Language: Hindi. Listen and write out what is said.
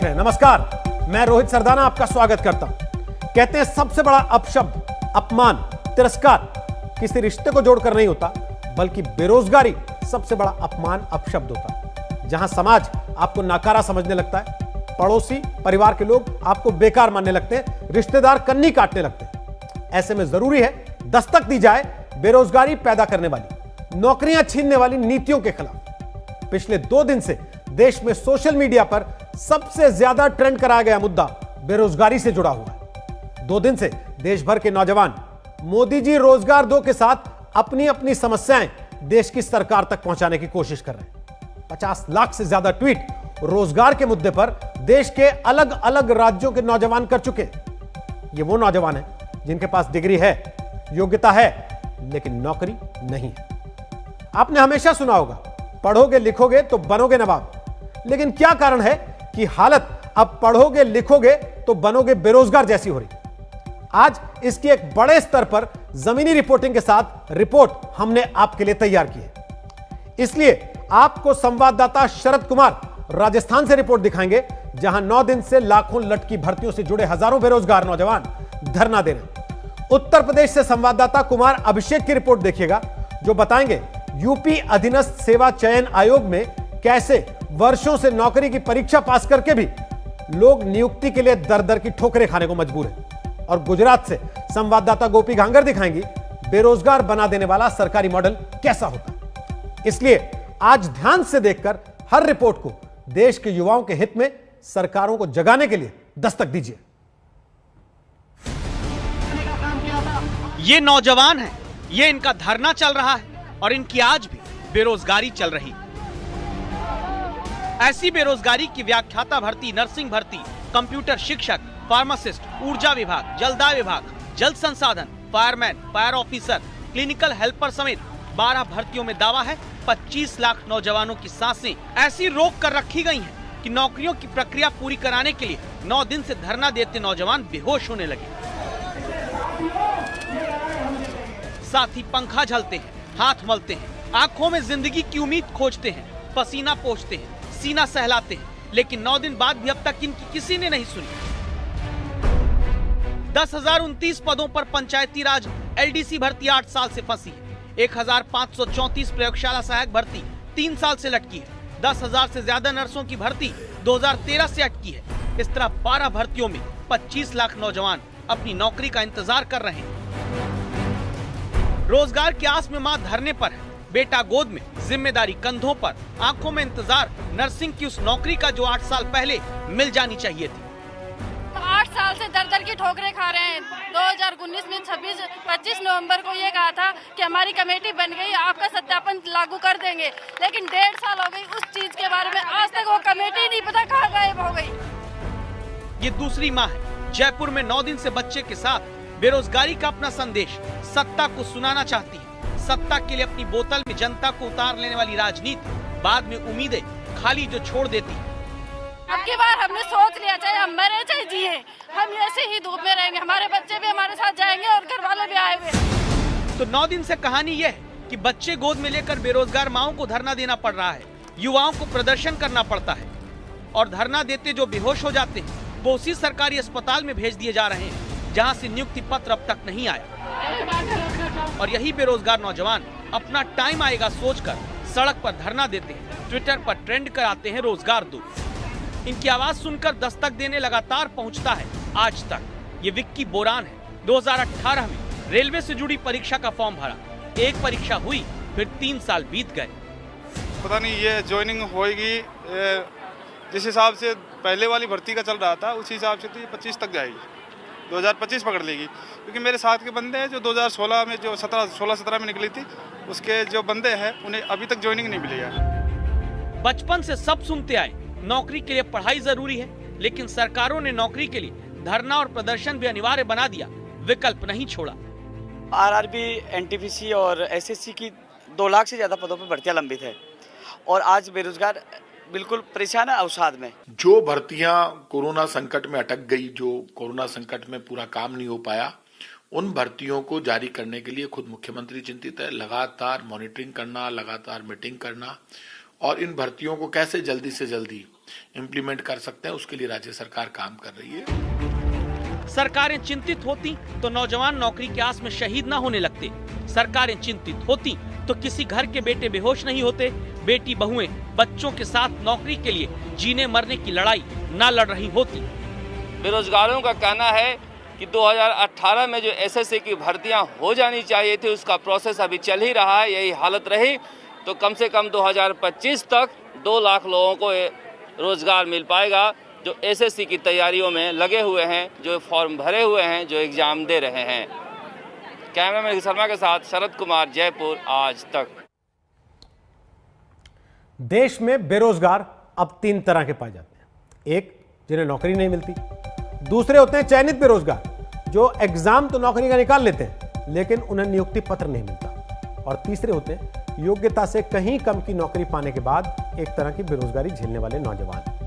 हैं। नमस्कार, मैं रोहित सरदाना आपका स्वागत करता हूं। कहते हैं सबसे बड़ा अपशब्द, अपमान, तिरस्कार किसी रिश्ते को जोड़कर नहीं होता, बल्कि बेरोजगारी सबसे बड़ा अपमान, अपशब्द होता है। जहां समाज आपको नाकारा समझने लगता है, पड़ोसी, परिवार के लोग आपको बेकार मानने लगते हैं, रिश्तेदार कन्नी काटने लगते हैं। ऐसे में जरूरी है दस्तक दी जाए बेरोजगारी पैदा करने वाली, नौकरियां छीनने वाली नीतियों के खिलाफ। पिछले 2 दिन से देश में सोशल मीडिया पर सबसे ज्यादा ट्रेंड कराया गया मुद्दा बेरोजगारी से जुड़ा हुआ है। 2 दिन से देश भर के नौजवान मोदी जी रोजगार दो के साथ अपनी अपनी समस्याएं देश की सरकार तक पहुंचाने की कोशिश कर रहे हैं। 50 लाख से ज्यादा ट्वीट रोजगार के मुद्दे पर देश के अलग अलग राज्यों के नौजवान कर चुके हैं। ये वो नौजवान हैं जिनके पास डिग्री है, योग्यता है, लेकिन नौकरी नहीं है। आपने हमेशा सुना होगा, पढ़ोगे लिखोगे तो बनोगे नवाब। लेकिन क्या कारण है कि हालत अब पढ़ोगे लिखोगे तो बनोगे बेरोजगार जैसी हो रही? आज इसकी एक बड़े स्तर पर जमीनी रिपोर्टिंग के साथ रिपोर्ट हमने आपके लिए तैयार की है। इसलिए आपको संवाददाता शरद कुमार राजस्थान से रिपोर्ट दिखाएंगे, जहां 9 दिन से लाखों लटकी भर्तियों से जुड़े हजारों बेरोजगार नौजवान धरना दे रहे हैं। उत्तर प्रदेश से संवाददाता कुमार अभिषेक की रिपोर्ट देखिएगा, जो बताएंगे यूपी अधीनस्थ सेवा चयन आयोग में कैसे वर्षों से नौकरी की परीक्षा पास करके भी लोग नियुक्ति के लिए दर दर की ठोकरें खाने को मजबूर हैं। और गुजरात से संवाददाता गोपी घांगर दिखाएंगी बेरोजगार बना देने वाला सरकारी मॉडल कैसा होता है। इसलिए आज ध्यान से देखकर हर रिपोर्ट को देश के युवाओं के हित में सरकारों को जगाने के लिए दस्तक दीजिए। ये नौजवान हैं, ये इनका धरना चल रहा है और इनकी आज भी बेरोजगारी चल रही। ऐसी बेरोजगारी की व्याख्याता भर्ती, नर्सिंग भर्ती, कंप्यूटर शिक्षक, फार्मासिस्ट, ऊर्जा विभाग, जलदाय विभाग, जल संसाधन, fireman, fire officer, clinical helper समेत 12 भर्तियों में दावा है 25 लाख नौजवानों की सांसें ऐसी रोक कर रखी गई हैं कि नौकरियों की प्रक्रिया पूरी कराने के लिए 9 दिन से धरना देते नौजवान बेहोश होने लगे। साथ ही पंखा झलते हैं, हाथ मलते हैं, आंखों में जिंदगी की उम्मीद खोजते हैं, पसीना पोंछते हैं, सीना सहलाते हैं, लेकिन 9 दिन बाद भी अब तक इनकी किसी ने नहीं सुनी। 10,029 पदों पर पंचायती राज एलडीसी भर्ती 8 साल से फंसी है। 1,534 प्रयोगशाला सहायक भर्ती 3 साल से लटकी है। 10,000 से ज्यादा नर्सों की भर्ती 2013 से अटकी है। इस तरह 12 भर्तियों में 25 लाख नौजवान अपनी नौकरी का इंतजार कर रहे हैं। रोजगार की आस में मां धरने पर है, बेटा गोद में, जिम्मेदारी कंधों पर, आंखों में इंतजार नर्सिंग की उस नौकरी का जो 8 साल पहले मिल जानी चाहिए थी। 8 साल से दर दर की ठोकरें खा रहे हैं। 2019 में 25 नवंबर को ये कहा था कि हमारी कमेटी बन गई, आपका सत्यापन लागू कर देंगे, लेकिन 1.5 साल हो गई उस चीज के बारे में, आज तक वो कमेटी नहीं पता कहाँ गायब हो गई। ये दूसरी माह है, जयपुर में 9 दिन से बच्चे के साथ बेरोजगारी का अपना संदेश सत्ता को सुनाना चाहती है। सत्ता के लिए अपनी बोतल में जनता को उतार लेने वाली राजनीति बाद में उम्मीदें खाली जो छोड़ देती है। अब की बार हमने सोच लिया, चाहे हम मरे चाहे जिए, हम ऐसे ही धूप में रहेंगे, हमारे बच्चे भी हमारे साथ जाएंगे और घर वाले भी आएंगे। तो 9 दिन से कहानी यह है कि बच्चे गोद में लेकर बेरोजगार माओं को धरना देना पड़ रहा है, युवाओं को प्रदर्शन करना पड़ता है और धरना देते जो बेहोश हो जाते हैं वो उसी सरकारी अस्पताल में भेज दिए जा रहे हैं जहाँ से नियुक्ति पत्र अब तक नहीं आया। और यही बेरोजगार नौजवान अपना टाइम आएगा सोचकर सड़क पर धरना देते हैं, ट्विटर पर ट्रेंड कराते हैं रोजगार दो। इनकी आवाज सुनकर दस्तक देने लगातार पहुंचता है आज तक। ये विक्की बोरान है। 2018 में रेलवे से जुड़ी परीक्षा का फॉर्म भरा, एक परीक्षा हुई, फिर 3 साल बीत गए। पता नहीं ये ज्वाइनिंग होएगी, जिस हिसाब से पहले वाली भर्ती का चल रहा था उसी हिसाब से तो ये 25 तक जाएगी, 2025 पकड़ लेगी। क्योंकि मेरे साथ के बंदे हैं जो 2016 में, जो 16-17 में निकली थी, उसके जो बंदे हैं उन्हें अभी तक ज्वाइनिंग नहीं मिली है। बचपन से सब सुनते आए नौकरी के लिए पढ़ाई जरूरी है, लेकिन सरकारों ने नौकरी के लिए धरना और प्रदर्शन भी अनिवार्य बना दिया, विकल्प नहीं छोड़ा। आरआरबी, एनटीपीसी और एसएससी की 2 लाख से ज्यादा पदों पर भर्तियां लंबित है और आज बेरोजगार बिल्कुल परेशान है अवसाद में। जो भर्तियां कोरोना संकट में अटक गई, जो कोरोना संकट में पूरा काम नहीं हो पाया, उन भर्तियों को जारी करने के लिए खुद मुख्यमंत्री चिंतित है। लगातार मॉनिटरिंग करना, लगातार मीटिंग करना और इन भर्तियों को कैसे जल्दी से जल्दी इम्प्लीमेंट कर सकते हैं, उसके लिए राज्य सरकार काम कर रही है। सरकारें चिंतित होती तो नौजवान नौकरी की आस में शहीद ना होने लगते। सरकारें चिंतित होती तो किसी घर के बेटे बेहोश नहीं होते। बेटी बहुएं बच्चों के साथ नौकरी के लिए जीने मरने की लड़ाई ना लड़ रही होती। बेरोजगारों का कहना है कि 2018 में जो एसएससी की भर्तियां हो जानी चाहिए थी, उसका प्रोसेस अभी चल ही रहा है। यही हालत रही तो कम से कम 2025 तक 2 लाख लोगों को रोजगार मिल पाएगा, जो एसएससी की तैयारियों में लगे हुए हैं, जो फॉर्म भरे हुए हैं, जो एग्जाम दे रहे हैं। कैमरामैन शर्मा के साथ शरद कुमार, जयपुर, आज तक। देश में बेरोजगार अब 3 तरह के पाए जाते हैं। एक, जिन्हें नौकरी नहीं मिलती। दूसरे होते हैं चयनित बेरोजगार, जो एग्जाम तो नौकरी का निकाल लेते हैं लेकिन उन्हें नियुक्ति पत्र नहीं मिलता। और तीसरे होते हैं योग्यता से कहीं कम की नौकरी पाने के बाद एक तरह की बेरोजगारी झेलने वाले नौजवान।